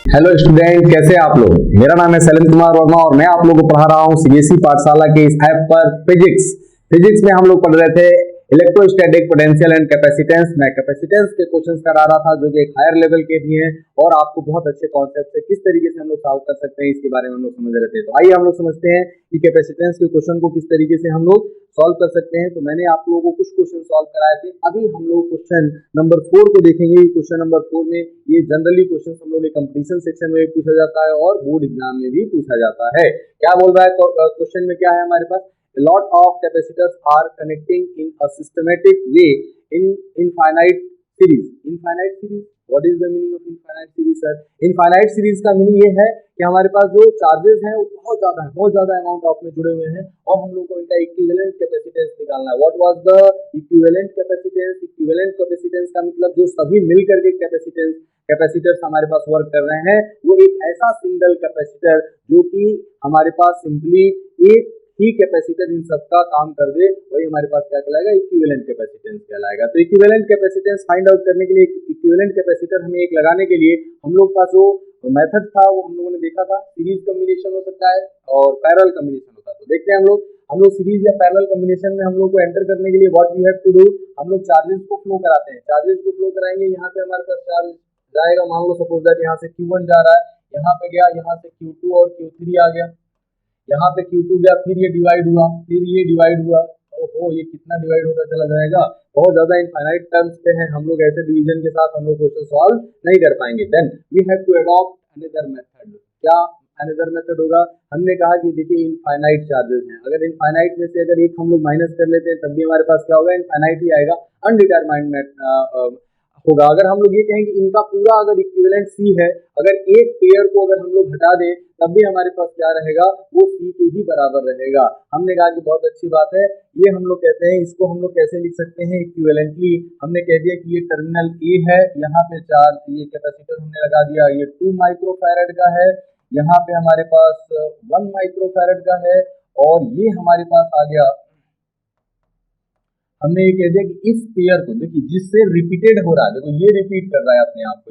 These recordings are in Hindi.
हेलो स्टूडेंट, कैसे हैं आप लोग। मेरा नाम है शैलेंद्र कुमार वर्मा और मैं आप लोगों को पढ़ा रहा हूं सीबीएसई पाठशाला के इस ऐप पर फिजिक्स में हम लोग पढ़ रहे थे इलेक्ट्रोस्टैटिक पोटेंशियल एंड कैपेसिटेंस। मैं कैपेसिटेंस के क्वेश्चंस करा रहा था जो कि एक हायर लेवल के भी हैं और आपको बहुत अच्छे कॉन्सेप्ट से किस तरीके से हम लोग सॉल्व कर सकते हैं इसके बारे में हम लोग समझ रहे थे। तो आइए हम लोग समझते हैं कि कैपेसिटेंस के क्वेश्चन को किस तरीके से हम लोग सॉल्व कर सकते हैं। तो मैंने आप लोगों को कुछ क्वेश्चन सॉल्व कराए थे। अभी हम लोग क्वेश्चन नंबर 4 को देखेंगे। क्वेश्चन नंबर 4 में ये जनरली क्वेश्चन हम लोग कंपटीशन सेक्शन में भी पूछा जाता है और बोर्ड एग्जाम में भी पूछा जाता है। क्या बोल रहा है क्वेश्चन में, क्या है हमारे पास, a lot of capacitors are connecting in a systematic way in infinite series. Infinite series, what is the meaning of infinite series sir? Infinite series का मीनिंग ये है कि हमारे पास जो चार्जेस हैं वो बहुत ज्यादा अमाउंट ऑफ में जुड़े हुए हैं और हम लोग को इनका इक्विवेलेंट कैपेसिटेंस निकालना है। What was the equivalent capacitance? Equivalent capacitance का मतलब जो सभी मिलकर के कैपेसिटर्स हमारे पास वर्क कर रहे हैं वो एक ऐसा सिंगल कैपेसिटर जो कि हमारे पास सिंपली एक ही कैपेसिटर इन सबका काम कर दे, वही हमारे पास क्या कहलाएगा, इक्विवेलेंट कैपेसिटेंस कहलाएगा। तो इक्विवेलेंट कैपेसिटेंस फाइंड आउट करने के लिए इक्विवेलेंट कैपेसिटर हमें एक लगाने के लिए हम लोग पास जो मेथड था वो हम लोगों ने देखा था, सीरीज कॉम्बिनेशन हो सकता है और पैरेलल कॉम्बिनेशन होता है। तो देखते हैं हम लोग सीरीज या पैरेलल कॉम्बिनेशन में हम लोग को एंटर करने के लिए what we have to do, हम लोग चार्जेस को फ्लो कराते हैं। चार्जेस को फ्लो कराएंगे, यहाँ पे हमारे पास चार्ज जाएगा, मान लो सपोज दैट यहाँ से Q1 जा रहा है, यहाँ पे गया, यहाँ से Q2 और Q3 आ गया, यहाँ पे Q2 गया, फिर ये डिवाइड हुआ, फिर ये डिवाइड हुआ। ओहो, ये कितना डिवाइड होता चला जाएगा, बहुत ज्यादा इनफाइनाइट टर्म्स पे है। हम लोग ऐसे डिवीजन के साथ हम लोग क्वेश्चन सॉल्व नहीं कर पाएंगे। Then we have to adopt another method. क्या अनदर मेथड होगा? हमने कहा कि देखिए इनफाइनाइट चार्जेस हैं, अगर इनफाइनाइट में से अगर एक हम लोग माइनस कर लेते हैं तब भी हमारे पास क्या होगा, इनफाइनाइट ही आएगा, अनडिटरमाइंड होगा। अगर हम लोग ये कहें कि इनका पूरा अगर इक्विवेलेंट C है, अगर एक पेयर को अगर हम लोग हटा दें तब भी हमारे पास क्या रहेगा, वो C के ही बराबर रहेगा। हमने कहा कि बहुत अच्छी बात है, ये हम लोग कहते हैं, इसको हम लोग कैसे लिख सकते हैं इक्विवेलेंटली। हमने कह दिया कि ये टर्मिनल A है, यहाँ पे चार्ज, ये कैपेसिटर हमने लगा दिया, ये 2 माइक्रोफैरड का है, यहाँ पे हमारे पास 1 माइक्रोफैरड का है और ये हमारे पास आ गया, हमने ये कह दिया कि इस पेयर को देखिए जिससे रिपीटेड हो रहा है, देखो ये रिपीट कर रहा है अपने आप को,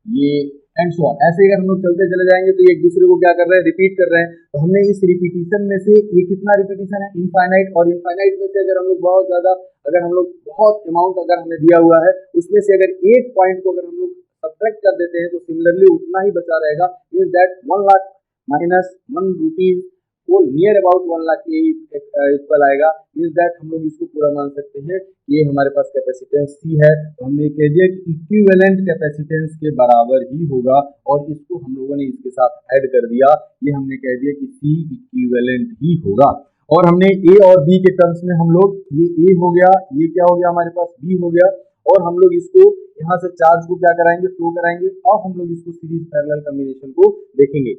ये एंड सो ऑन, ऐसे अगर हम लोग चलते चले जाएंगे तो ये एक दूसरे को क्या कर रहे हैं, रिपीट कर रहे हैं। तो हमने इस रिपीटिशन में से ये कितना रिपीटिशन है, इनफाइनाइट, और इनफाइनाइट में से अगर हम लोग बहुत ज्यादा, अगर हम लोग बहुत अमाउंट अगर हमें दिया हुआ है उसमें से अगर एक पॉइंट को अगर हम लोग सब्ट्रैक्ट कर देते हैं तो सिमिलरली उतना ही बचा रहेगा, means that 1 lakh minus 1 rupees वो नियर अबाउट 1 लाख के इक्वल आएगा। मींस दैट हम लोग इसको पूरा मान सकते हैं ये हमारे पास कैपेसिटेंस C है। तो हमने कह दिया कि इक्विवेलेंट कैपेसिटेंस के बराबर ही होगा और इसको हम लोगों ने इसके साथ ऐड कर दिया, ये हमने कह दिया कि C इक्विवेलेंट ही होगा। और हमने A और B के टर्म्स में हम लोग, ये A हो गया, ये क्या हो गया हमारे पास, B हो गया, और हम लोग इसको यहाँ से चार्ज को क्या कराएंगे, फ्लो कराएंगे। अब हम लोग इसको सीरीज पैरेलल कॉम्बिनेशन को देखेंगे।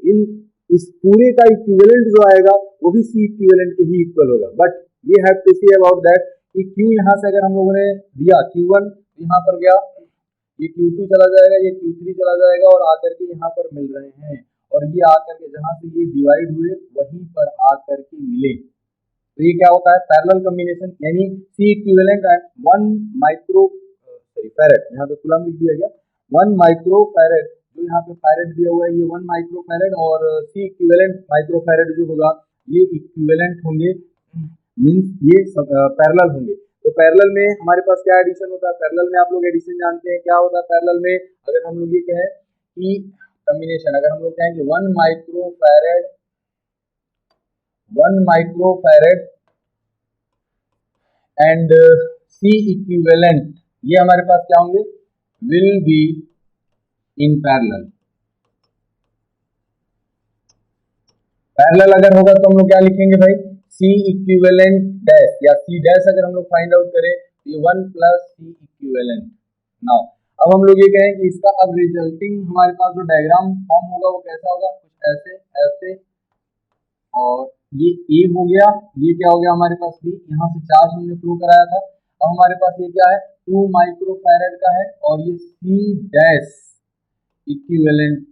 इस पूरे का इक्विवेलेंट जो आएगा वो भी C इक्विवेलेंट के ही इक्वल होगा, but we have to see about that कि Q यहाँ से अगर हम लोगों ने दिया Q1 यहाँ पर गया, ये Q2 चला जाएगा, ये Q3 चला जाएगा और आकर के यहाँ पर मिल रहे हैं, और ये आकर के जहाँ से ये डिवाइड हुए वहीं पर आकर के मिले, तो ये क्या होता है, पैरेलल कॉम्बिनेशन, यानी C equivalent and 1 micro farad, यहाँ पे कूलम लिख दिया गया, 1 माइक्रो फैरेड, जो यहाँ पे फैरेड दिया हुआ है ये 1 माइक्रो फैरेड, और C इक्विवेलेंट माइक्रो फैरेड जो होगा ये इक्विवेलेंट होंगे, मींस ये पैरेलल होंगे। तो पैरेलल में हमारे पास क्या एडिशन होता है, पैरेलल में आप लोग एडिशन जानते हैं क्या होता है पैरेलल में। अगर हम लोग ये कहें कि कॉम्बिनेशन, अगर हम लोग कहें कि 1 micro farad and C equivalent, ये हमारे पास क्या होंगे, will be in parallel. Parallel अगर होगा तो हम लोग क्या लिखेंगे भाई, C इक्विवेलेंट डैश या C डैश, अगर हम लोग फाइंड आउट करें तो ये 1 प्लस C इक्विवेलेंट। नाउ अब हम लोग ये कहें कि इसका अब रिजल्टिंग हमारे पास जो डायग्राम फॉर्म होगा वो कैसा होगा, कुछ ऐसे ऐसे, और ये A हो गया, ये क्या हो गया हमारे पास B, यहाँ से चार्ज हमने फ्लो कराया था। अब हमारे पास ये क्या है, 2 माइक्रोफैरेड का है, और ये C डैश इक्विवेलेंट,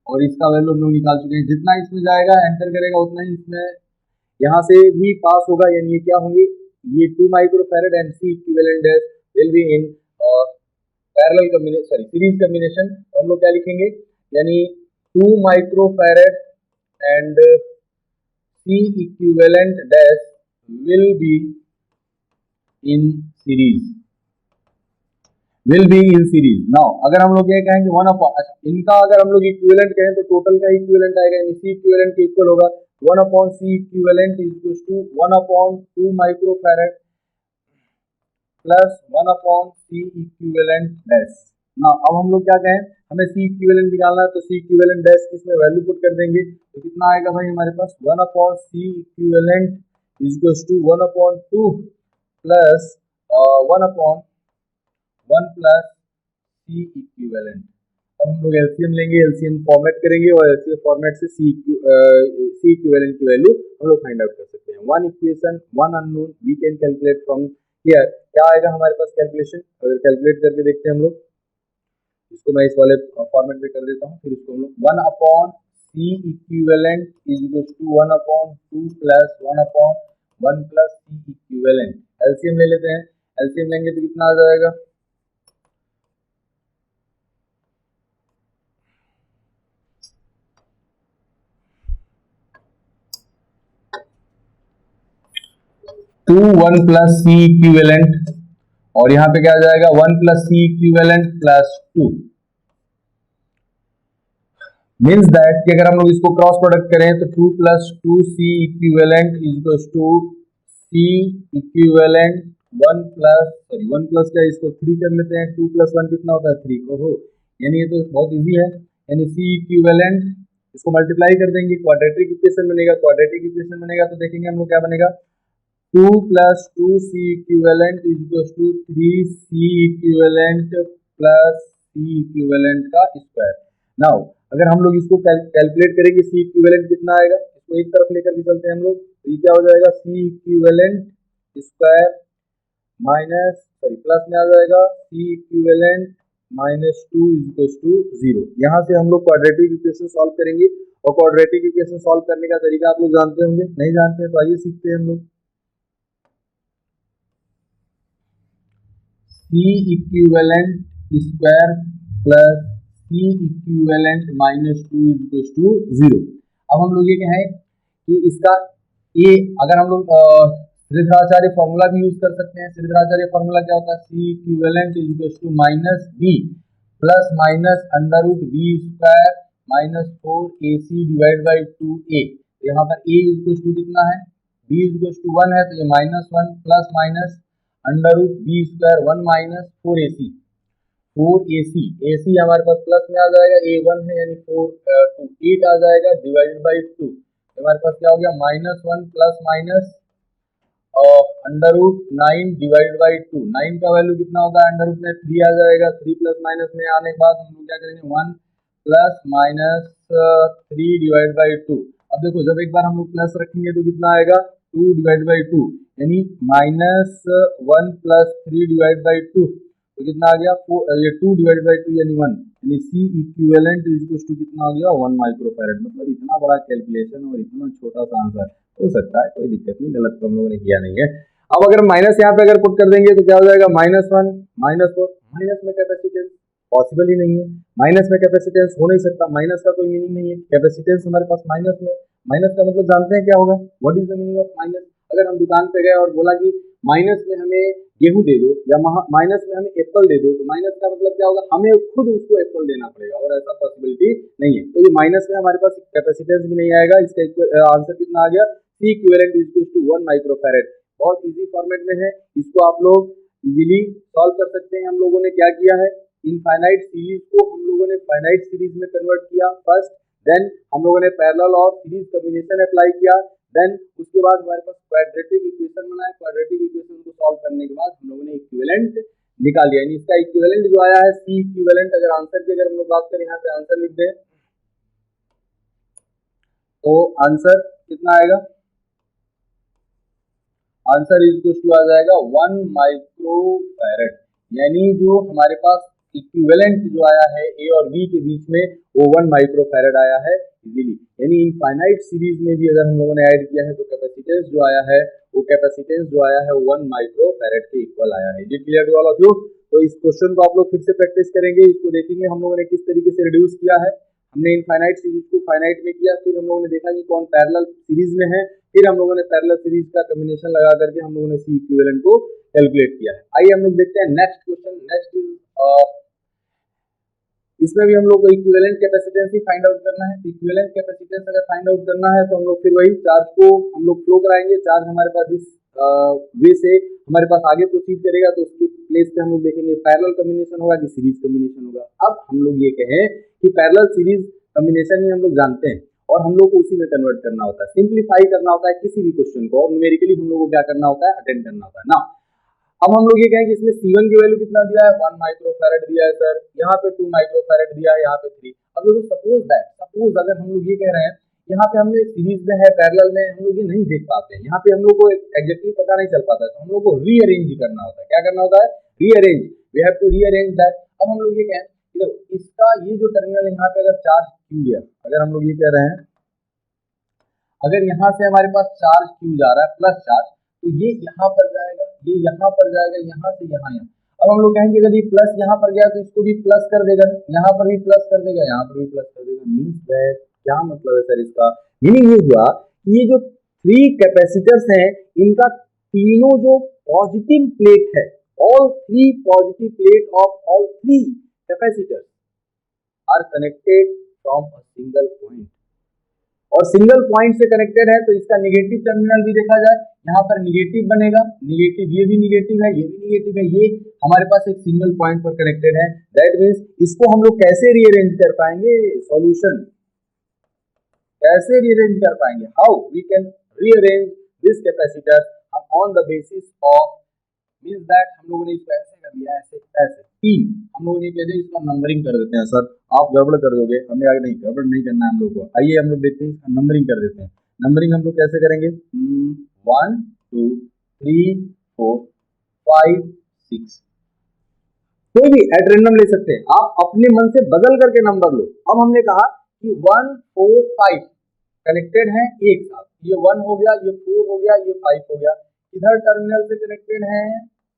और इसका वैल्यू हम लोग निकाल चुके हैं, जितना इसमें जाएगा एंटर करेगा उतना ही इसमें यहाँ से भी पास होगा, यानी ये क्या होंगे, ये 2 microfarad and C equivalent dash will be in parallel combination, sorry series combination. तो हम लोग क्या लिखेंगे, यानी 2 microfarad and C equivalent dash will be in series, will be in series. Now अगर हम लोग ये कहेंगे 1 अपॉन, अच्छा इनका अगर हम लोग इक्विवेलेंट कहें तो टोटल का इक्विवेलेंट आएगा, यानी C इक्विवेलेंट के इक्वल होगा 1 upon C equivalent is equal to 1 upon 2 microfarad plus 1 upon C equivalent dash. ना अब हम लोग क्या कहें, हमें C इक्विवेलेंट निकालना है तो C इक्विवेलेंट डैश इसमें वैल्यू पुट कर देंगे तो कितना आएगा भाई हमारे पास 1 upon C equivalent is equal to 1 upon 2 plus 1 upon 1 plus C equivalent. अब हम लोग एलसीएम लेंगे, एलसीएम फॉर्मेट करेंगे और एलसीएम फॉर्मेट से C इक्विवेलेंट की वैल्यू हम लोग फाइंड आउट कर सकते हैं। One equation one unknown we can calculate from here. क्या आएगा हमारे पास कैलकुलेशन, अगर कैलकुलेट करके देखते हैं हम लोग, इसको मैं इस वाले फॉर्मेट में कर देता हूँ, फिर इसको हम लोग 1 upon C equivalent is equal to 1 upon 2 plus 1 upon 1 plus C equivalent. LCM ले लेते हैं, एलसीएम लेंगे तो कितना आ जाएगा 2 1 प्लस C इक्विवेलेंट और यहाँ पे क्या आ जाएगा 1 plus C equivalent plus 2 means that कि अगर हम लोग इसको क्रॉस प्रोडक्ट करें तो 2 plus 2 C equivalent is equal to C equivalent 1 plus क्या, इसको 3 कर लेते हैं, 2 प्लस 1 कितना होता है 3। ओहो, यानी ये तो बहुत इजी है, यानी C इक्विवेलेंट इसको मल्टीप्लाई कर देंगे, क्वाड्रेटिक इक्वेशन बनेगा, क्वाड्रेटिक इक्वेशन बनेगा तो देखेंगे हम लोग क्या बनेगा 2 plus 2 C equivalent is equal to 3 C equivalent plus C equivalent का स्क्वायर। नाउ अगर हम लोग इसको कैलकुलेट करेंगे C इक्विवेलेंट कितना आएगा, इसको एक तरफ लेकर के चलते हैं हम लोग, तो ये क्या हो जाएगा C equivalent square minus plus में आ जाएगा C equivalent minus 2 is equal to 0। यहाँ से हम लोग क्वाड्रेटिक इक्वेशन सॉल्व करेंगे और क्वाड्रेटिक इक्वेशन सॉल्व करने का तरीका आप लोग जानते होंगे, नहीं जानते हैं तो आइए सीखते हैं हम लोग। C equivalent square plus C equivalent minus 2 is equal to 0। अब हम लोग ये कहें कि इसका ये अगर हम लोग श्रीधराचार्य फॉर्मूला भी यूज कर सकते हैं। श्रीधराचार्य फॉर्मूला क्या होता है, C equivalent is equal to minus B plus minus under root B square minus 4AC divide by 2A। यहाँ पर A इज इक्वल टू कितना है, B इज इक्वल टू 1 है तो ये minus 1 plus minus under root B square 1 minus 4AC AC हमारे पास प्लस में आ जाएगा, A1 है यानी 4 to 8 आ जाएगा डिवाइडेड बाई 2, हमारे पास क्या हो गया minus 1 plus minus under root 9 divided by 2। 9 का वैल्यू कितना होता है, अंडर रूट में 3 आ जाएगा, 3 प्लस माइनस में आने के बाद हम लोग क्या करेंगे 1 प्लस माइनस 3 डिवाइड बाई 2। अब देखो जब एक बार हम लोग प्लस रखेंगे तो कितना आएगा 2 डिवाइड बाई 2 यानी माइनस 1 प्लस 3 डिवाइड बाई 2 तो कितना आ गया ये 2 डिवाइड बाई 2 यानी 1, यानी C equivalent is equal to कितना हो गया 1 माइक्रोफैरेड। मतलब इतना बड़ा कैलकुलेशन और इतना छोटा सा आंसर हो सकता है, कोई दिक्कत नहीं, गलत तो हम लोगों ने किया नहीं है। अब अगर माइनस यहाँ पे अगर पुट कर देंगे तो क्या हो जाएगा -1 -4, माइनस में कैपेसिटेंस पॉसिबल ही नहीं है, माइनस में कैपेसिटेंस हो नहीं सकता, माइनस का कोई मीनिंग नहीं है, कैपेसिटेंस हमारे पास माइनस में, माइनस का मतलब जानते हैं क्या होगा, what is the meaning of minus. अगर हम दुकान पे गए और बोला कि माइनस में हमें गेहूं दे दो या माइनस में हमें एप्पल दे दो, तो माइनस का मतलब क्या होगा, हमें खुद उसको एप्पल देना पड़ेगा और ऐसा पॉसिबिलिटी नहीं है। तो ये माइनस में हमारे पास कैपेसिटेंस भी नहीं आएगा। इसका आंसर कितना आ गया, C equivalent is equal to 1 microfarad. बहुत इजी फॉर्मेट में है, इसको आप लोग इजीली सॉल्व कर सकते हैं। हम लोगों ने क्या किया है, इनफाइनाइट सीरीज को हम लोगों ने फाइनाइट सीरीज में कन्वर्ट किया फर्स्ट, देन हम लोगों ने पैरेलल और सीरीज कॉम्बिनेशन अप्लाई किया, देन उसके बाद हमारे पास क्वाड्रेटिक इक्वेशन बनाया, क्वाड्रेटिक इक्वेशन को सॉल्व करने के बाद हम लोगों ने इक्विवेलेंट निकाल लिया। यानी इसका इक्विवेलेंट जो आया है C इक्विवेलेंट, अगर आंसर की अगर हम लोग बात करें, यहाँ पे आंसर लिख दें तो आंसर कितना आएगा, आंसर इज इक्वल टू आ जाएगा 1 माइक्रोफैरेड। यानी जो हमारे पास इक्विवेलेंट जो आया है A और B के बीच में वो 1 माइक्रोफैरेड आया है इजीली। यानी इनफाइनाइट सीरीज में भी अगर हम लोगों ने ऐड किया है तो कैपेसिटेंस जो आया है वो कैपेसिटेंस जो आया है 1 माइक्रोफैरेड के इक्वल आया है। Is it clear to all of you? तो इस क्वेश्चन को आप लोग फिर से प्रैक्टिस करेंगे, इसको देखेंगे हम लोगों ने किस तरीके से रिड्यूस किया है। हमने इनफाइनाइट सीरीज को फाइनाइट में किया, फिर हम लोगों ने देखा कि कौन पैरेलल सीरीज में है, फिर हम लोगों ने पैरेलल सीरीज का कॉम्बिनेशन लगा करके हम लोगों ने सी इक्विवेलेंट को कैलकुलेट किया है। आइए हम लोग देखते हैं नेक्स्ट क्वेश्चन। नेक्स्ट इज इसमें भी हम लोग को इक्विवेलेंट कैपेसिटेंस ही फाइंड आउट करना है। इक्विवेलेंट कैपेसिटेंस अगर फाइंड आउट करना है तो हम लोग फिर वही चार्ज को हम लोग फ्लो कराएंगे। चार्ज हमारे पास इस वे से हमारे पास आगे प्रोसीड करेगा, तो उसके प्लेस पे हम लोग देखेंगे पैरेलल कॉम्बिनेशन होगा कि सीरीज कॉम्बिनेशन होगा। अब हम लोग ये कहें कि पैरेलल सीरीज कॉम्बिनेशन ही हम लोग जानते हैं और हम लोग को उसी में कन्वर्ट करना होता है, सिंप्लीफाई करना होता है किसी भी क्वेश्चन को, और न्यूमेरिकली हम लोग को क्या करना होता है, अटेंड करना होता है ना। अब हम लोग ये कहें कि इसमें C1 की वैल्यू कितना दिया है, 1 माइक्रोफैरड दिया है सर, यहाँ पे 2 माइक्रोफैरड दिया है, यहाँ पे 3। अब देखो सपोज अगर हम लोग ये कह रहे हैं यहाँ पे हमने सीरीज में है, पैरेलल में हम लोग ये नहीं देख पाते हैं, यहाँ पे हम लोग को एग्जैक्टली पता नहीं चल पाता है, तो हम लोग को रीअरेंज करना होता है। क्या करना होता है, rearrange, we have to rearrange that. अब हम लोग ये कहें देखो इसका ये जो टर्मिनल यहाँ पे अगर चार्ज Q है, अगर हम लोग ये कह रहे हैं अगर यहाँ से हमारे पास चार्ज Q जा रहा है प्लस चार्ज, तो ये यहाँ पर जाएगा, ये यहाँ पर जाएगा, यहाँ से यहाँ यहाँ। अब हम लोग कहेंगे अगर ये प्लस यहाँ पर गया तो इसको भी प्लस कर देगा, यहाँ पर भी प्लस कर देगा, यहाँ पर भी प्लस कर देगा। मींस दैट क्या मतलब है सर, इसका मीनिंग ये हुआ कि ये जो 3 कैपेसिटर्स हैं इनका तीनों जो पॉजिटिव प्लेट है, all 3 positive plate of all 3 capacitors are connected from a single point, और सिंगल पॉइंट से कनेक्टेड है तो इसका निगेटिव टर्मिनल भी देखा जाए, यहाँ पर निगेटिव बनेगा, निगेटिव, ये भी निगेटिव है, ये भी निगेटिव है, ये हमारे पास एक सिंगल पॉइंट पर कनेक्टेड है। दैट मींस इसको हम लोग कैसे रीअरेंज कर पाएंगे, सॉल्यूशन कैसे रीअरेंज कर पाएंगे, how we can rearrange this capacitor on the basis of, means that हम लोगों ने इसको ऐसे कर दिया, ऐसे ऐसे 3 हम लोगों ने कह दिया इसका नंबरिंग कर देते हैं। सर आप गड़बड़ कर दोगे, हमने आगे नहीं, गड़बड़ नहीं करना है हम लोग को। आइए हम लोग देखते हैं इसका नंबरिंग कर देते हैं। नंबरिंग हम लोग कैसे करेंगे, 1 2 3 4 5 6, कोई भी एट रैंडम ले सकते हैं, आप अपने मन से बदल करके नंबर लो। अब हमने कहा कि 1 4 5 कनेक्टेड है एक साथ, ये 1 हो गया, ये 4 हो गया, ये 5 हो गया, इधर टर्मिनल से कनेक्टेड है,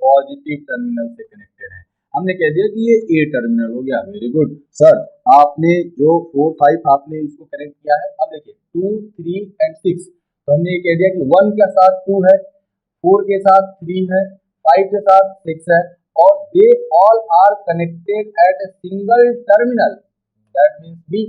पॉजिटिव टर्मिनल से कनेक्टेड है। हमने कह दिया कि ये A टर्मिनल हो गया। वेरी गुड सर, आपने जो 4 5 आपने इसको कनेक्ट किया है। अब देखिए 2 3 एंड 6, तो हमने ये कह दिया कि 1 के साथ 2 है, 4 के साथ 3 है, 5 के साथ 6 है, और they all are connected at a single terminal, that means B।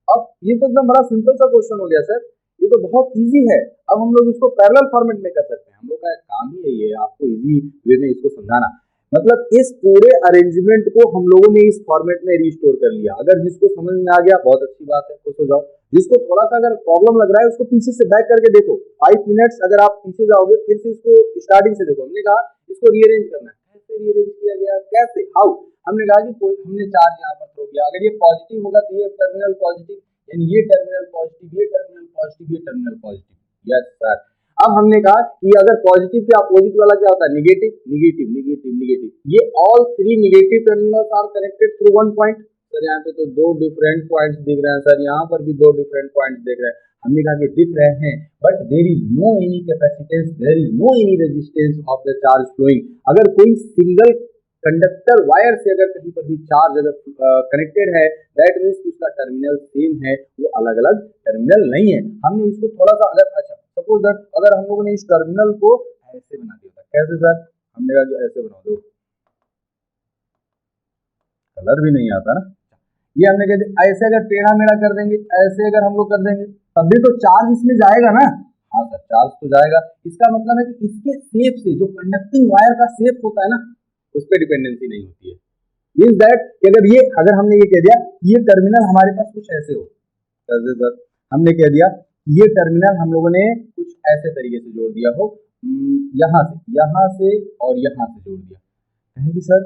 अब ये तो एकदम बड़ा सिंपल सा क्वेश्चन हो गया सर, ये तो बहुत इजी है। अब हम लोग इसको पैरेलल फॉर्मेट में कर सकते हैं, हम लोग का काम ही है ये आपको इजी वे में इसको समझाना। मतलब इस पूरे अरेंजमेंट को हम लोगों ने इस फॉर्मेट में रिस्टोर कर लिया। अगर जिसको समझ में आ गया बहुत अच्छी बात है, खुश हो जाओ। जिसको थोड़ा सा अगर प्रॉब्लम लग रहा है उसको पीछे से बैक करके देखो, 5 मिनट्स अगर आप पीछे जाओगे फिर से इसको स्टार्टिंग से देखो। हमने कहा इसको रीअरेंज करना है, कैसे रीअरेंज किया गया, कैसे, हाउ। हमने कहा कि कोई हमने चार्ज यहाँ पर थ्रो किया, अगर ये पॉजिटिव होगा तो ये टर्मिनल पॉजिटिव, यानी ये टर्मिनल पॉजिटिव, ये टर्मिनल पॉजिटिव, ये टर्मिनल पॉजिटिव। Yes sir. अब हमने कहा कि अगर पॉजिटिव के अपोजिट वाला क्या होता है, नेगेटिव, नेगेटिव, नेगेटिव, नेगेटिव। ये all 3 negative terminals are connected through 1 point. Sir यहाँ पे तो 2 डिफरेंट पॉइंट्स दिख रहे हैं सर, यहाँ पर भी 2 डिफरेंट पॉइंट्स दिख रहे हैं। हमने कहा कि दिख रहे हैं, but there is no any capacitance, there is no any resistance of the charge flowing. अगर कोई सिंगल कंडक्टर वायर से अगर कहीं पर भी चार्ज अगर कनेक्टेड है, दैट मींस उसका टर्मिनल सेम है, वो अलग अलग टर्मिनल नहीं है। हमने इसको थोड़ा सा अगर, अच्छा सपोज दैट अगर हम लोगों ने इस टर्मिनल को ऐसे बना दिया था, कैसे सर, हमने कहा कि ऐसे बना दो, कलर भी नहीं आता ना, ये हमने कह दिया ऐसे अगर टेढ़ा मेढ़ा कर देंगे, ऐसे अगर हम लोग कर देंगे तब भी तो चार्ज इसमें जाएगा ना। हाँ सर, चार्ज तो जाएगा। इसका मतलब है कि इसके शेप से, जो कंडक्टिंग वायर का शेप होता है ना, उस पर डिपेंडेंसी नहीं होती है। मींस दैट अगर ये, अगर हमने ये कह दिया ये टर्मिनल हमारे पास कुछ ऐसे हो, कैसे सर, हमने कह दिया ये टर्मिनल हम लोगों ने कुछ ऐसे तरीके से जोड़ दिया हो, यहाँ से और यहाँ से जोड़ दिया, कहेंगे सर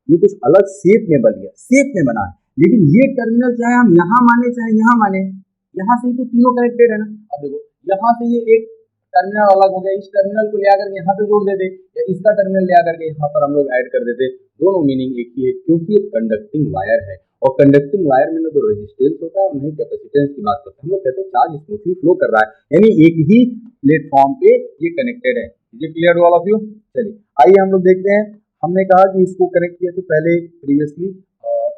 ये कुछ अलग शेप में बन गया, शेप में बना है, लेकिन ये टर्मिनल चाहे हम यहाँ माने चाहे यहाँ माने, यहाँ से ही तो तीनों कनेक्टेड है ना। अब देखो यहाँ से ये एक टर्मिनल अलग हो गया, इस टर्मिनल को ले आकर के यहाँ पे जोड़ देते, या इसका टर्मिनल ले आकर के यहाँ पर हम लोग ऐड कर देते, दोनों मीनिंग एक ही है, क्योंकि ये कंडक्टिंग वायर है, और कंडक्टिंग वायर में ना तो रेजिस्टेंस होता है और नहीं कैपेसिटेंस की बात करते हैं। हम लोग कहते हैं चार्ज स्मूथली फ्लो कर रहा है, यानी एक ही प्लेटफॉर्म पे ये कनेक्टेड है। ये क्लियर ऑल ऑफ यू। चलिए आइए हम लोग देखते हैं, हमने कहा कि इसको कनेक्ट किए थे पहले प्रीवियसली,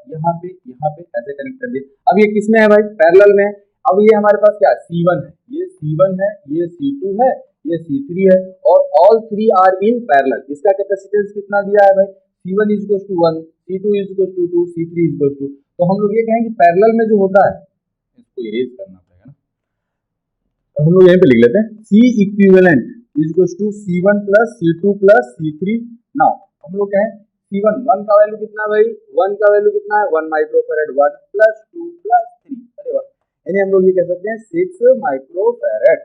यहाँ पे ऐसे कनेक्ट कर दिए। अब ये किसमें है भाई, पैरेलल में है। अब ये हमारे पास क्या है, C1 है, ये C1 है, ये C2 है, ये C3 है, और all three are in parallel. इसका कैपेसिटेंस कितना दिया है भाई, C1 is equal to 1, C2 is equal to 2, C3 is equal to. तो हम लोग ये कहेंगे पैरेलल में जो होता है, इसको इरेज करना पड़ेगा ना, तो हम लोग यहीं पे लिख लेते हैं C equivalent is equal to C1 प्लस C2 प्लस C3। नाउ हम लोग कहें C1 1 का वैल्यू कितना है भाई, 1 का वैल्यू कितना है 1 माइक्रोफैरड, 1 प्लस 2 प्लस 3, अरे वाह, यानी हम लोग ये कह सकते हैं 6 microfarad.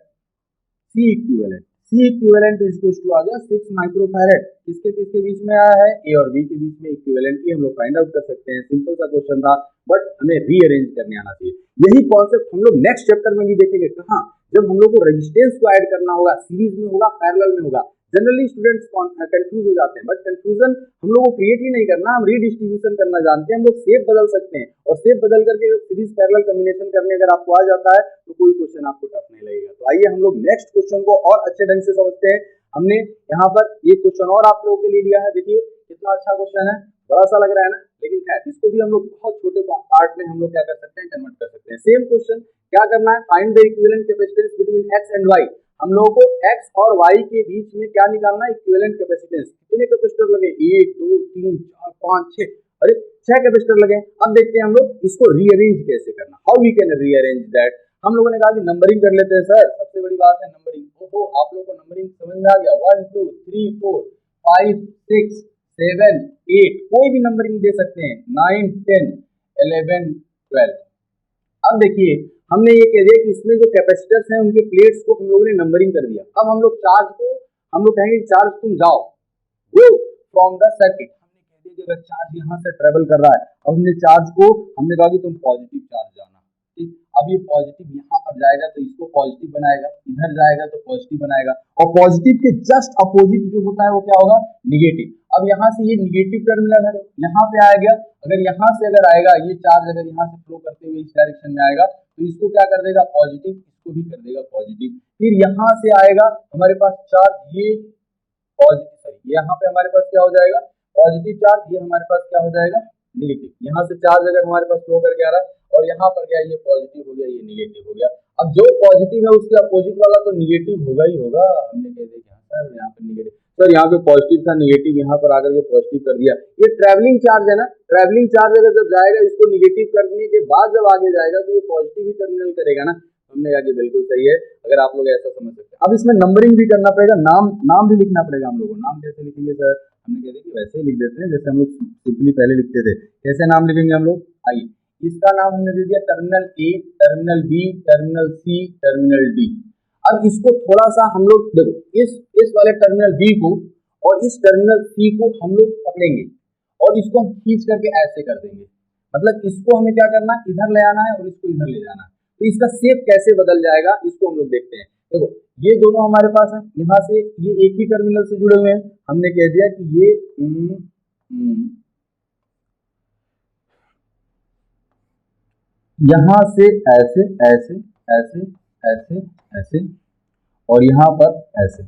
C equivalent is equal to आ गया 6 माइक्रोफैरड। किसके किसके बीच में आया है, A और B के बीच में। इक्विवेलेंटली हम लोग फाइंड आउट कर सकते हैं, सिंपल सा क्वेश्चन था, बट हमें रीअरेंज करने आना चाहिए। यही कॉन्सेप्ट हम लोग नेक्स्ट चैप्टर में भी देखेंगे, कहाँ, जब हम लोग को रेजिस्टेंस को ऐड करना होगा, सीरीज में होगा, पैरेलल में होगा। जनरली स्टूडेंट्स कंफ्यूज हो जाते हैं, बट कंफ्यूजन हम लोग को क्रिएट ही नहीं करना, हम रीडिस्ट्रीब्यूशन करना जानते हैं। हम लोग शेप बदल सकते हैं, और शेप बदल करके सीरीज पैरेलल कॉम्बिनेशन करने अगर आपको आ जाता है तो कोई क्वेश्चन आपको टफ नहीं लगेगा। तो आइए हम लोग नेक्स्ट क्वेश्चन को और अच्छे ढंग से समझते हैं। हमने यहाँ पर एक क्वेश्चन और आप लोगों के लिए लिया है, देखिए कितना अच्छा क्वेश्चन है, बड़ा सा लग रहा है ना, लेकिन खैर इसको भी हम लोग बहुत छोटे पार्ट में हम लोग क्या कर सकते हैं, कन्वर्ट कर सकते हैं। सेम क्वेश्चन क्या करना है, find the equivalent capacitance between X and Y. हम लोगों को x और y के बीच में क्या निकालना है, इक्विवेलेंट कैपेसिटेंस। कितने कैपेसिटर लगे, 1 2 3 4 5 6, अरे 6 कैपेसिटर लगे। अब देखते हैं हम लोग इसको रीअरेंज कैसे करना, how we can rearrange that. हम लोगों ने कहा कि नंबरिंग कर लेते हैं सर, सबसे बड़ी बात है नंबरिंग। ओहो, आप लोगों को नंबरिंग समझ में आ गया, 1 2 3 4 5 6 7 8, कोई भी नंबरिंग दे सकते हैं, 9 10 11 12। अब देखिए हमने ये कह दिया कि इसमें जो कैपेसिटर्स हैं उनके प्लेट्स को हम लोगों ने नंबरिंग कर दिया। अब हम लोग चार्ज को हम लोग कहेंगे चार्ज तुम जाओ, गो फ्रॉम द सर्किट। हमने कह दिया कि अगर चार्ज यहाँ से ट्रेवल कर रहा है, अब हमने चार्ज को हमने कहा कि तुम पॉजिटिव चार्ज जाना, ठीक। अब ये पॉजिटिव यहाँ पर जाएगा तो इसको पॉजिटिव बनाएगा, इधर जाएगा तो पॉजिटिव बनाएगा, और पॉजिटिव के जस्ट अपोजिट जो होता है वो क्या होगा, निगेटिव। अब यहाँ से ये निगेटिव टर्मिनल है, यहाँ पे आ गया, अगर यहाँ से अगर आएगा ये चार्ज, अगर यहाँ से फ्लो करते हुए इस डायरेक्शन में आएगा तो इसको क्या कर देगा, पॉजिटिव, इसको भी कर देगा पॉजिटिव। फिर यहाँ से आएगा हमारे पास चार्ज, ये पॉजिटिव, यहाँ पे हमारे पास क्या हो जाएगा, पॉजिटिव चार्ज, ये हमारे पास क्या हो जाएगा, नेगेटिव। यहाँ से चार्ज अगर हमारे पास फ्लो करके आ रहा है और यहाँ पर गया, ये पॉजिटिव हो गया, ये नेगेटिव हो गया। अब जो पॉजिटिव है उसके अपोजिट वाला तो नेगेटिव होगा ही होगा। हमने कह दिया सर यहाँ पे नेगेटिव, सर यहाँ पे पॉजिटिव था, नेगेटिव यहाँ पर आकर के पॉजिटिव कर दिया। ये ट्रैवलिंग चार्ज है ना, ट्रैवलिंग चार्ज अगर जब जाएगा इसको नेगेटिव करने के बाद जब आगे जाएगा तो ये पॉजिटिव ही टर्मिनल करेगा ना। हमने कहा कि बिल्कुल सही है, अगर आप लोग ऐसा समझ सकते हैं। अब इसमें नंबरिंग भी करना पड़ेगा, नाम भी लिखना पड़ेगा हम लोगों को। नाम कैसे लिखेंगे सर, हमने कह दिया कि वैसे ही लिख देते हैं जैसे हम लोग सिंपली पहले लिखते थे। कैसे नाम लिखेंगे हम लोग, आइए, इसका नाम हमने दे दिया terminal A, terminal B, terminal C, terminal D. अब इसको थोड़ा सा हम लोग देखो, इस वाले टर्मिनल बी को और इस टर्मिनल सी को हम लोग पकड़ेंगे और इसको हम खींच करके ऐसे कर देंगे। मतलब इसको हमें क्या करना है, इधर ले आना है और इसको इधर ले जाना है। तो इसका शेप कैसे बदल जाएगा इसको हम लोग देखते हैं। देखो ये दोनों हमारे पास है, यहाँ से ये एक ही टर्मिनल से जुड़े हुए हैं। हमने कह दिया कि ये यहाँ से ऐसे ऐसे ऐसे ऐसे ऐसे और यहाँ पर ऐसे।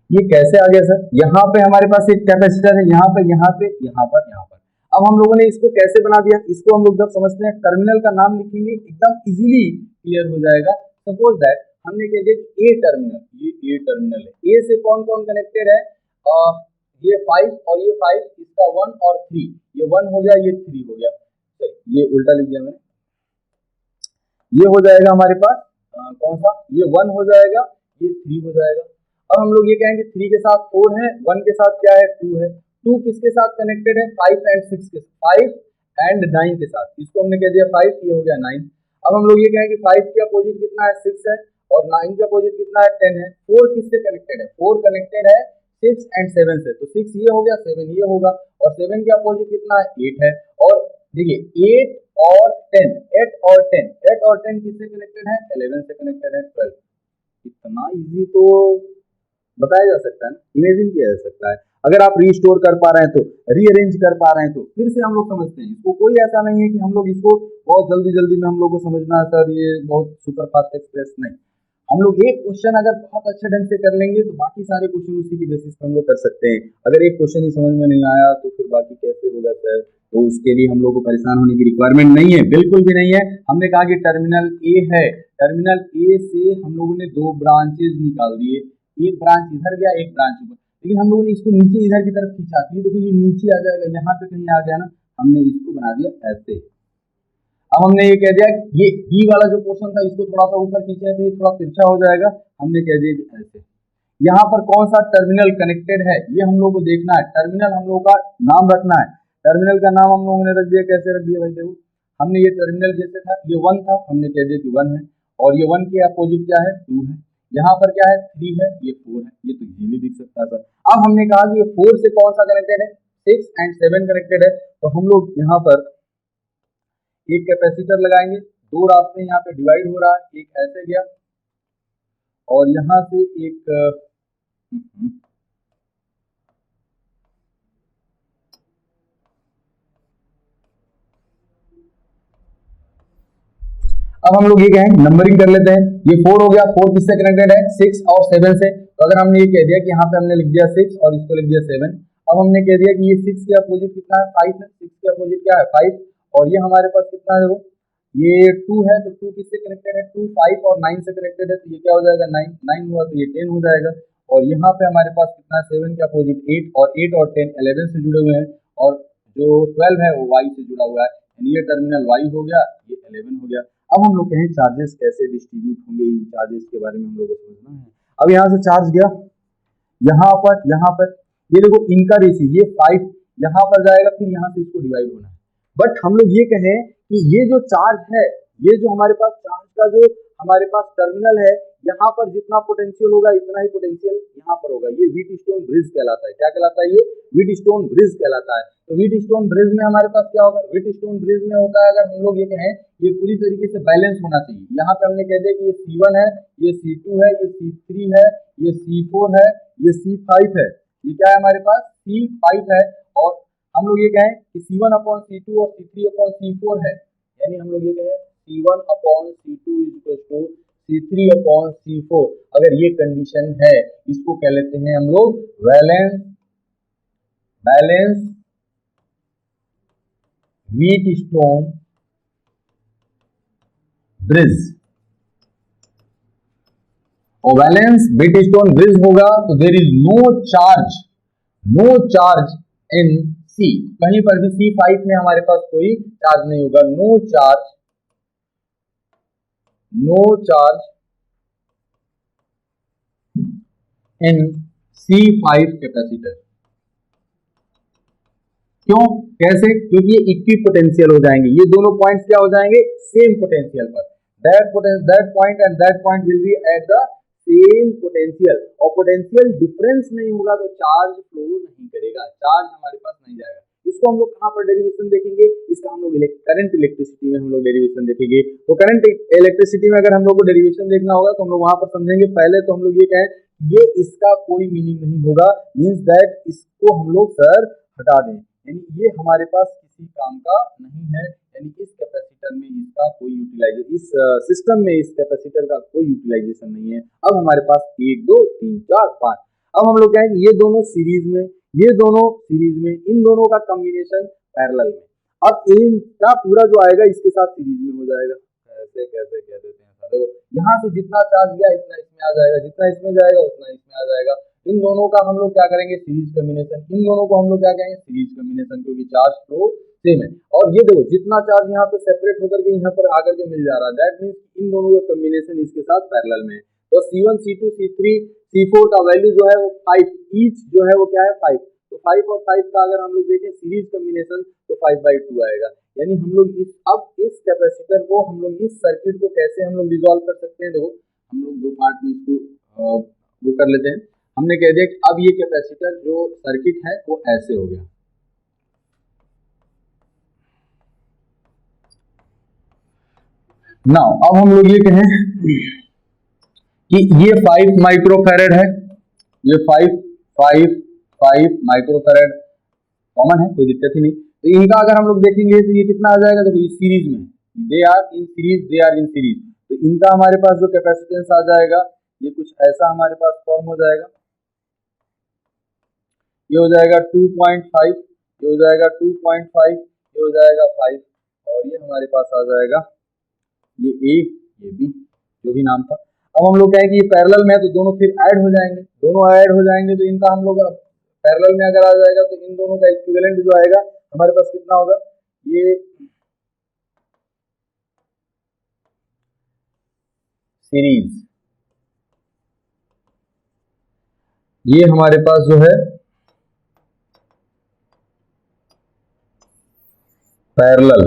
ये कैसे आ गया सर, यहाँ पे हमारे पास एक कैपेसिटर है, यहाँ पे यहाँ पे यहाँ पर यहाँ पर। अब हम लोगों ने इसको कैसे बना दिया, इसको हम लोग जब समझते हैं टर्मिनल का नाम लिखेंगे एकदम इजीली क्लियर हो जाएगा। सपोज दैट हमने कह दिया ए टर्मिनल, ये ए टर्मिनल है। ए से कौन कौन कनेक्टेड है, ये 5 और ये 5, इसका 1 और 3, ये 1 हो गया, ये 3 हो गया। ये उल्टा लिख दिया मैंने, ये हो जाएगा हमारे पास कौन सा, ये 1 हो जाएगा, ये 3 हो जाएगा। अब हम लोग ये कहेंगे 3 के साथ 4 है, 1 के साथ क्या है 2 है। 2 किसके साथ कनेक्टेड है, 5 एंड 6 के, 5 एंड 9 के साथ। इसको हमने कह दिया 5, ये हो गया 9। अब हम लोग ये कहेंगे 5 के अपोजिट कितना है 6 है और 9 के अपोजिट कितना है 10 है। 4 किससे कनेक्टेड है, 4 कनेक्टेड है 6 एंड 7 से, तो 6 ये हो गया, 7 ये होगा, और 7 के अपोजिट कितना है 8 है। और देखिए 8 और 10, 8 और 10, 8 और 10 किससे कनेक्टेड है, 11 से कनेक्टेड है, 12। इतना इजी तो बताया जा सकता है ना, इमेजिन किया जा सकता है। अगर आप रीस्टोर कर पा रहे हैं तो, रीअरेंज कर पा रहे हैं तो फिर से हम लोग समझते हैं इसको। कोई ऐसा नहीं है कि हम लोग इसको बहुत जल्दी जल्दी में हम लोग को समझना है सर, ये बहुत सुपर फास्ट एक्सप्रेस नहीं। हम लोग एक क्वेश्चन अगर बहुत अच्छे ढंग से कर लेंगे तो बाकी सारे क्वेश्चन उसी की बेसिस पे हम लोग कर सकते हैं। अगर एक क्वेश्चन ही समझ में नहीं आया तो फिर बाकी कैसे होगा सर? तो उसके लिए हम लोग को परेशान होने की रिक्वायरमेंट नहीं है, बिल्कुल भी नहीं है। हमने कहा कि टर्मिनल ए है, टर्मिनल ए से हम लोगों ने दो ब्रांचेज निकाल दिए, एक ब्रांच इधर गया, एक ब्रांच ऊपर, लेकिन हम लोगों ने इसको नीचे इधर की तरफ खींचा, तो ये देखो ये नीचे आ जाएगा, यहाँ पे कहीं आ गया ना, हमने इसको बना दिया ऐसे। अब हमने ये कह दिया कि ये बी वाला जो पोर्शन था इसको थोड़ा सा ऊपर खींचे है तो ये थोड़ा तिरछा हो जाएगा, हमने कह दिया कि ऐसे। यहाँ पर कौन सा टर्मिनल कनेक्टेड है ये हम लोग को देखना है, टर्मिनल हम लोग का नाम रखना है। टर्मिनल का नाम हम लोगों ने रख दिया, कैसे रख दिया भाई देखो, हमने ये टर्मिनल जैसे था ये 1 था, हमने कह दिया कि 1 है, और ये 1 के अपोजिट क्या है 2 है, यहाँ पर क्या है 3 है, ये 4 है, ये तो इजीली दिख सकता था। अब हमने कहा कि ये 4 से कौन सा कनेक्टेड है, 6 एंड 7 कनेक्टेड है, तो हम लोग यहाँ पर एक कैपेसिटर लगाएंगे, दो रास्ते यहाँ पे डिवाइड हो रहा है, एक ऐसे गया और यहाँ से एक अब हम लोग ये कहें नंबरिंग कर लेते हैं, ये 4 हो गया, 4 किससे कनेक्टेड है 6 और 7 से, तो अगर हमने ये कह दिया कि यहाँ पे हमने लिख दिया 6 और इसको लिख दिया 7, अब हमने कह दिया कि ये 6 के अपोजिट कितना है 5 है, 6 के अपोजिट क्या है 5, और ये हमारे पास कितना है देखो ये 2 है, तो 2 किससे कनेक्टेड है 2, 5 और 9 से कनेक्टेड है, तो ये क्या हो जाएगा 9, 9 हुआ तो ये 10 हो जाएगा, और यहाँ पे हमारे पास कितना है 7 के अपोजिट 8, और 8 और 10 11 से जुड़े हुए हैं, और जो 12 है वो y से जुड़ा हुआ है, यानी ये टर्मिनल y हो गया, ये 11 हो गया। अब हम लोग कहें चार्जेस कैसे डिस्ट्रीब्यूट होंगे, इन चार्जेस के बारे में हम लोग को समझना है। अब यहाँ से चार्ज गया यहाँ पर ये देखो इनका रेशियो ये 5 यहाँ पर जाएगा, फिर यहाँ से इसको डिवाइड होना है, बट हम लोग ये कहें कि ये जो चार्ज है, ये जो हमारे पास चार्ज का जो हमारे पास टर्मिनल है, यहाँ पर जितना पोटेंशियल होगा इतना ही पोटेंशियल यहाँ पर होगा, ये व्हीटस्टोन ब्रिज कहलाता है। क्या कहलाता है? ये व्हीटस्टोन ब्रिज कहलाता है। तो व्हीटस्टोन ब्रिज में हमारे पास क्या होगा, व्हीटस्टोन ब्रिज में होता है, अगर हम लोग ये कहें ये पूरी तरीके से बैलेंस होना चाहिए। यहाँ पे हमने कह दिया कि ये C1 है, ये C2 है, ये C3 है, ये C4 है, ये C5 है, ये क्या है हमारे पास C5 है, और हम लोग ये कहें कि C1/C2 और C3/C4 है, यानी हम लोग ये कहें C1/C2 = C3/C4, अगर ये कंडीशन है इसको कह लेते हैं हम लोग बैलेंस व्हीटस्टोन ब्रिज। और बैलेंस व्हीटस्टोन ब्रिज होगा तो there is no charge in C, कहीं पर भी C5 में हमारे पास कोई चार्ज नहीं होगा, नो चार्ज इन C5 कैपेसिटर। क्यों, कैसे? क्योंकि ये इक्विपोटेंशियल हो जाएंगे, ये दोनों पॉइंट्स क्या हो जाएंगे सेम पोटेंशियल पर, that point and that point will be at the same potential, और पोटेंशियल डिफरेंस नहीं होगा तो चार्ज फ्लो नहीं करेगा, चार्ज हमारे पास नहीं जाएगा। इसको हम लोग कहाँ पर डेरिवेशन देखेंगे, इसका हम लोग करंट इलेक्ट्रिसिटी में हम लोग डेरिवेशन देखेंगे। तो करंट इलेक्ट्रिसिटी में अगर हम लोग को डेरिवेशन देखना होगा तो हम लोग वहां पर समझेंगे। पहले तो हम लोग ये कहें ये इसका कोई मीनिंग नहीं होगा, मीन्स दैट इसको हम लोग सर हटा दें, यानी ये हमारे पास किसी काम का नहीं है, यानी इस कैपेसिटर में इसका कोई यूटिलाइजेशन, इस सिस्टम में इस कैपेसिटर का कोई यूटिलाइजेशन नहीं है। अब हमारे पास 1 2 3 4 5, अब हम लोग कहेंगे ये दोनों सीरीज में, इन दोनों का कॉम्बिनेशन पैरेलल में, अब इनका पूरा जो आएगा इसके साथ सीरीज में हो जाएगा। ऐसे कैसे कह देते हैं, देखो यहाँ से जितना चार्ज गया इतना इसमें आ जाएगा, जितना इसमें जाएगा उतना इसमें आ जाएगा। इन दोनों का हम लोग क्या करेंगे सीरीज कॉम्बिनेशन, इन दोनों को हम लोग क्या कहेंगे सीरीज कॉम्बिनेशन, क्योंकि चार्ज फ्लो सेम है। और ये देखो जितना चार्ज यहाँ पे सेपरेट होकर के यहाँ पर आकर के मिल जा रहा है, दैट मीन्स इन दोनों का कॉम्बिनेशन इसके साथ पैरेलल में है। तो C1 C2 C3 C4 का वैल्यू जो है वो 5 ईच जो है वो क्या है 5, तो 5 और 5 का अगर हम लोग देखें सीरीज कॉम्बिनेशन तो 5/2 आएगा। यानी हम लोग इस कैपेसिटर को, हम लोग इस सर्किट को कैसे हम लोग रिजॉल्व कर सकते हैं, देखो हम लोग दो पार्ट में इसको वो कर लेते हैं। हमने कह दिया कि अब ये कैपेसिटर जो सर्किट है वो ऐसे हो गया। नाउ अब हम लोग ये कहें कि ये 5 माइक्रोफैरेड है, ये 5 माइक्रोफैरेड कॉमन है, कोई दिक्कत ही नहीं। तो इनका अगर हम लोग देखेंगे तो ये कितना आ जाएगा, देखो ये सीरीज में, दे आर इन सीरीज, तो इनका हमारे पास जो कैपेसिटेंस आ जाएगा ये कुछ ऐसा हमारे पास फॉर्म हो जाएगा, ये हो जाएगा 2.5, ये हो जाएगा 2.5, ये हो जाएगा 5 और ये हमारे पास आ जाएगा ये ए ये बी जो भी नाम था। अब हम लोग कहें कि ये पैरेलल में है तो दोनों फिर ऐड हो जाएंगे, दोनों ऐड हो जाएंगे तो इनका हम लोग पैरेलल में अगर आ जाएगा तो इन दोनों का इक्विवेलेंट जो आएगा हमारे पास कितना होगा, ये सीरीज, ये हमारे पास जो है पैरेलल।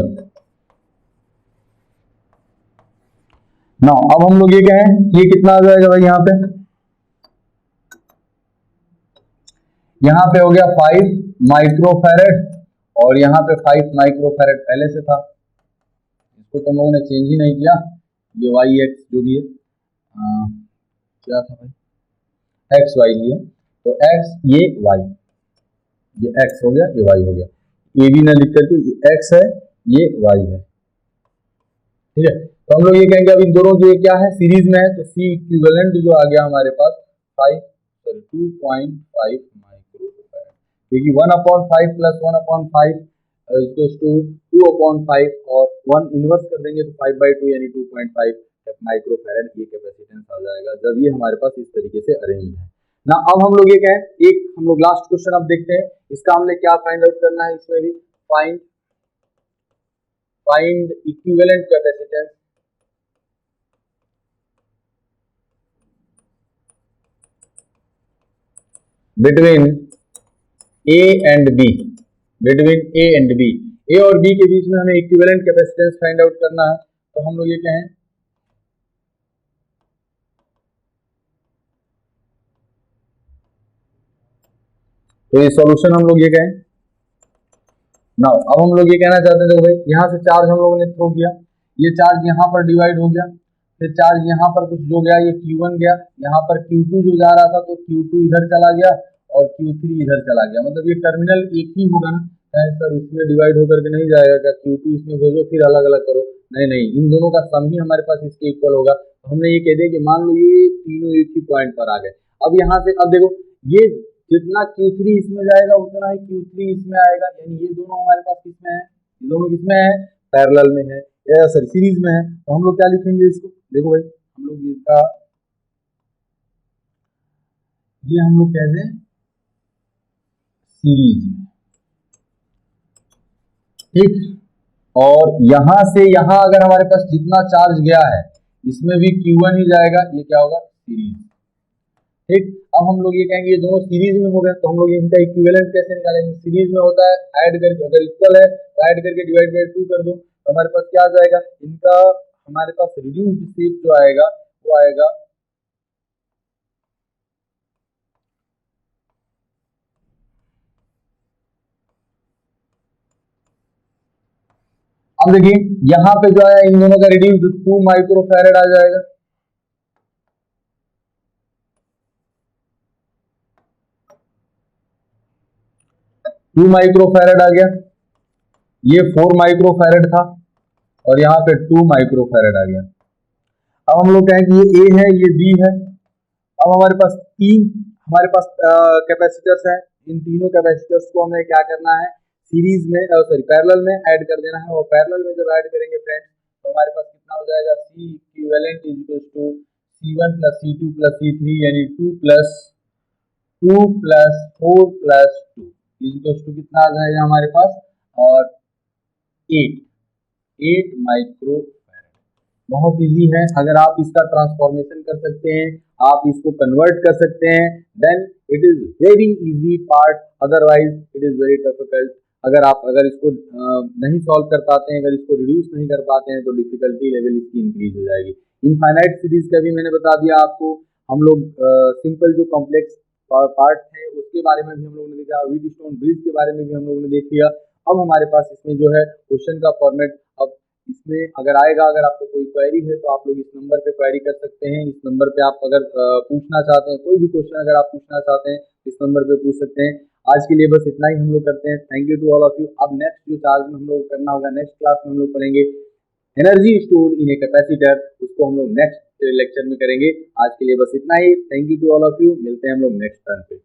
ना अब हम लोग ये कहें ये कितना आ जाएगा भाई, यहाँ पे हो गया 5 माइक्रोफैरेड और यहाँ पे 5 माइक्रोफैरेड पहले से था, इसको तो हम लोगों ने चेंज ही नहीं किया, ये वाई एक्स जो भी है क्या था भाई एक्स वाई ही है, तो एक्स ये वाई, ये एक्स हो गया ये वाई हो गया, ए बी ना लिख करके ये एक्स है ये वाई है, ठीक है। तो हम लोग ये कहेंगे अब इन दोनों की क्या है सीरीज में है, तो सी इक्विवेलेंट जो आ गया हमारे पास 2.5 माइक्रोफैरेड, क्योंकि 1/5 प्लस 1/5 इक्वल्स टू 2/5 और 1 इनवर्स कर देंगे तो 5/2 यानी 2.5 माइक्रोफैरेड ये कैपेसिटेंस आ जाएगा जब ये हमारे पास इस तरीके से अरेंज है ना। अब हम लोग ये कहें एक हम लोग लास्ट क्वेश्चन अब देखते हैं, इसका हमने क्या फाइंड आउट करना है, इसमें भी find equivalent capacitance between A and B, between A and B, A और बी के बीच में हमें इक्विवेलेंट कैपेसिटेंस फाइंड आउट करना है। तो हम लोग ये कहें तो ये सॉल्यूशन हम लोग ये कहें ना। अब हम लोग ये कहना चाहते हैं देखो भाई यहाँ से चार्ज हम लोगों ने थ्रो किया, ये चार्ज यहाँ पर डिवाइड हो गया, फिर चार्ज यहाँ पर कुछ जो गया ये Q1 गया, यहाँ पर Q2 जो जा रहा था तो Q2 इधर चला गया और Q3 इधर चला गया, मतलब ये टर्मिनल एक ही होगा ना, सर इसमें डिवाइड होकर के नहीं जाएगा क्या, Q2 इसमें भेजो फिर अलग अलग करो, नहीं नहीं इन दोनों का सम ही हमारे पास इसके इक्वल होगा। तो हमने ये कह दिया कि मान लो ये तीनों एक ही पॉइंट पर आ गए। अब यहाँ से अब देखो ये जितना Q3 इसमें जाएगा उतना ही Q3 इसमें आएगा, यानी ये दोनों हमारे पास किसमें है, ये दोनों किसमें है पैरेलल में है या सॉरी सीरीज में है। तो हम लोग क्या लिखेंगे इसको, देखो भाई हम लोग इसका ये हम लोग कह दें सीरीज में, ठीक। और यहां से यहां अगर हमारे पास जितना चार्ज गया है इसमें भी Q1 ही जाएगा, ये क्या होगा सीरीज, ठीक। अब हम लोग ये कहेंगे ये दोनों सीरीज में हो गए तो हम लोग इनका इक्विवेलेंट कैसे निकालेंगे, सीरीज में होता है ऐड करके, अगर इक्वल है तो ऐड करके डिवाइड बाय 2 कर दो तो हमारे पास क्या आ जाएगा, इनका हमारे पास रिड्यूस्ड शेप जो आएगा वो आएगा अब देखिए यहां पे जो है इन दोनों का रिड्यूस्ड 2 माइक्रोफैरेड आ जाएगा, टू माइक्रोफैरेड आ गया, ये 4 माइक्रोफैरेड था और यहाँ पे 2 माइक्रोफैरेड आ गया। अब हम लोग कहें कि ये ए है ये बी है, अब हमारे पास कैपेसिटर्स हैं, इन तीनों कैपेसिटर्स को हमें क्या करना है सीरीज में सॉरी पैरेलल में ऐड कर देना है, और पैरेलल में जब ऐड करेंगे फ्रेंड्स तो हमारे पास कितना हो जाएगा C equivalent is equal to C1 प्लस C2 प्लस C3 यानी 2 प्लस 4 प्लस 2 इज टू कितना आ जाएगा हमारे पास और 8 माइक्रोफैरेड। बहुत इजी है, अगर आप इसका ट्रांसफॉर्मेशन कर सकते हैं, आप इसको कन्वर्ट कर सकते हैं, then it is very easy part, otherwise it is very difficult. अगर इसको नहीं सॉल्व कर पाते हैं, अगर इसको रिड्यूस नहीं कर पाते हैं तो डिफिकल्टी लेवल इसकी इंक्रीज हो जाएगी। इनफाइनाइट सीरीज का भी मैंने बता दिया आपको, हम लोग सिंपल जो कॉम्प्लेक्स पार्ट है उसके बारे में भी हम लोगों ने देखा, व्हीटस्टोन ब्रिज के बारे में भी हम लोगों ने देख लिया। अब हमारे पास इसमें जो है क्वेश्चन का फॉर्मेट, अब इसमें अगर आएगा, अगर आपको कोई क्वेरी है तो आप लोग इस नंबर पे क्वेरी कर सकते हैं, इस नंबर पे आप अगर पूछना चाहते हैं कोई भी क्वेश्चन अगर आप पूछना चाहते हैं इस नंबर पे पूछ सकते हैं। आज के लिए बस इतना ही हम लोग करते हैं, thank you to all of you. अब नेक्स्ट जो चार्ज में हम लोग करना होगा, नेक्स्ट क्लास में हम लोग पढ़ेंगे energy stored in a capacitor, उसको हम लोग नेक्स्ट लेक्चर में करेंगे। आज के लिए बस इतना ही। Thank you to all of you. मिलते हैं हम लोग नेक्स्ट टर्न पे।